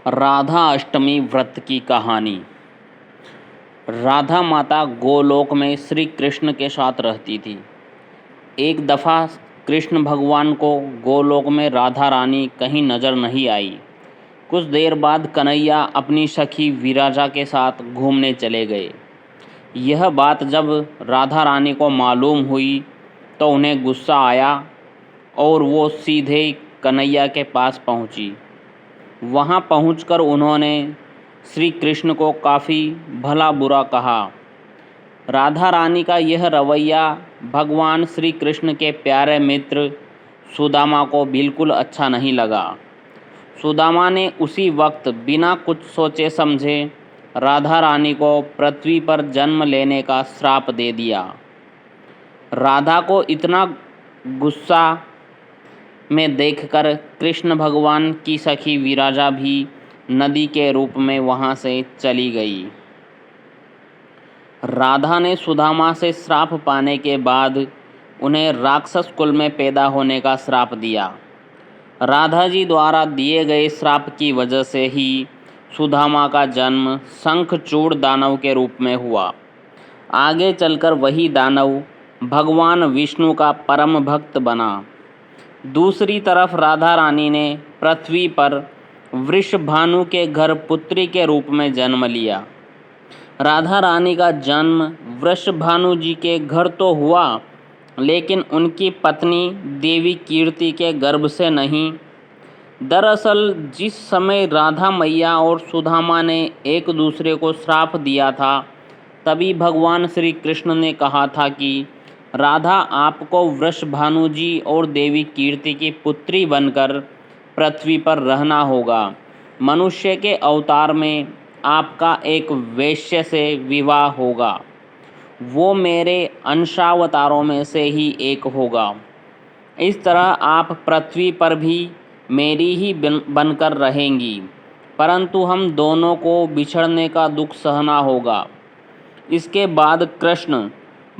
राधा अष्टमी व्रत की कहानी। राधा माता गोलोक में श्री कृष्ण के साथ रहती थी। एक दफ़ा कृष्ण भगवान को गोलोक में राधा रानी कहीं नज़र नहीं आई। कुछ देर बाद कन्हैया अपनी सखी विराजा के साथ घूमने चले गए। यह बात जब राधा रानी को मालूम हुई तो उन्हें गुस्सा आया और वो सीधे कन्हैया के पास पहुंची। वहां पहुंचकर उन्होंने श्री कृष्ण को काफ़ी भला बुरा कहा। राधा रानी का यह रवैया भगवान श्री कृष्ण के प्यारे मित्र सुदामा को बिल्कुल अच्छा नहीं लगा। सुदामा ने उसी वक्त बिना कुछ सोचे समझे राधा रानी को पृथ्वी पर जन्म लेने का श्राप दे दिया। राधा को इतना गुस्सा में देखकर कृष्ण भगवान की सखी विराजा भी नदी के रूप में वहां से चली गई। राधा ने सुदामा से श्राप पाने के बाद उन्हें राक्षस कुल में पैदा होने का श्राप दिया। राधा जी द्वारा दिए गए श्राप की वजह से ही सुदामा का जन्म शंखचूड़ दानव के रूप में हुआ। आगे चलकर वही दानव भगवान विष्णु का परम भक्त बना। दूसरी तरफ राधा रानी ने पृथ्वी पर वृषभानु के घर पुत्री के रूप में जन्म लिया। राधा रानी का जन्म वृषभानु जी के घर तो हुआ, लेकिन उनकी पत्नी देवी कीर्ति के गर्भ से नहीं। दरअसल जिस समय राधा मैया और सुदामा ने एक दूसरे को श्राप दिया था, तभी भगवान श्री कृष्ण ने कहा था कि राधा आपको वृषभानु जी और देवी कीर्ति की पुत्री बनकर पृथ्वी पर रहना होगा। मनुष्य के अवतार में आपका एक वैश्य से विवाह होगा। वो मेरे अंशावतारों में से ही एक होगा। इस तरह आप पृथ्वी पर भी मेरी ही बनकर रहेंगी, परंतु हम दोनों को बिछड़ने का दुख सहना होगा। इसके बाद कृष्ण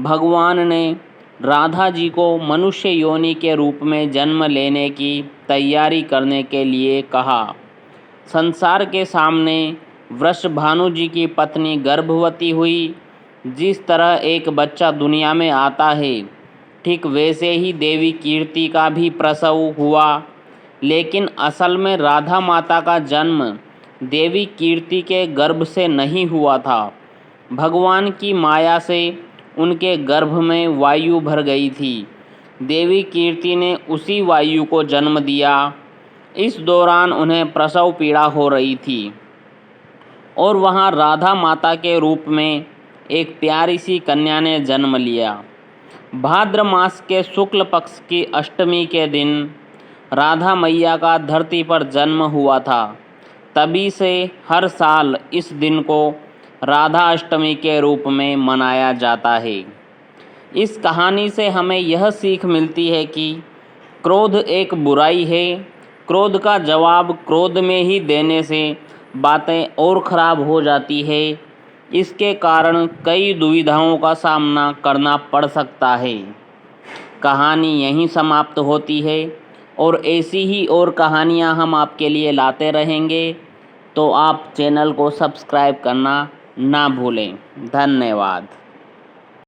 भगवान ने राधा जी को मनुष्य योनि के रूप में जन्म लेने की तैयारी करने के लिए कहा। संसार के सामने वृषभानु जी की पत्नी गर्भवती हुई। जिस तरह एक बच्चा दुनिया में आता है, ठीक वैसे ही देवी कीर्ति का भी प्रसव हुआ। लेकिन असल में राधा माता का जन्म देवी कीर्ति के गर्भ से नहीं हुआ था। भगवान की माया से उनके गर्भ में वायु भर गई थी। देवी कीर्ति ने उसी वायु को जन्म दिया। इस दौरान उन्हें प्रसव पीड़ा हो रही थी और वहाँ राधा माता के रूप में एक प्यारी सी कन्या ने जन्म लिया। भाद्र मास के शुक्ल पक्ष की अष्टमी के दिन राधा मैया का धरती पर जन्म हुआ था। तभी से हर साल इस दिन को राधा अष्टमी के रूप में मनाया जाता है। इस कहानी से हमें यह सीख मिलती है कि क्रोध एक बुराई है। क्रोध का जवाब क्रोध में ही देने से बातें और ख़राब हो जाती है। इसके कारण कई दुविधाओं का सामना करना पड़ सकता है। कहानी यहीं समाप्त होती है और ऐसी ही और कहानियाँ हम आपके लिए लाते रहेंगे, तो आप चैनल को सब्सक्राइब करना ना भूलें। धन्यवाद।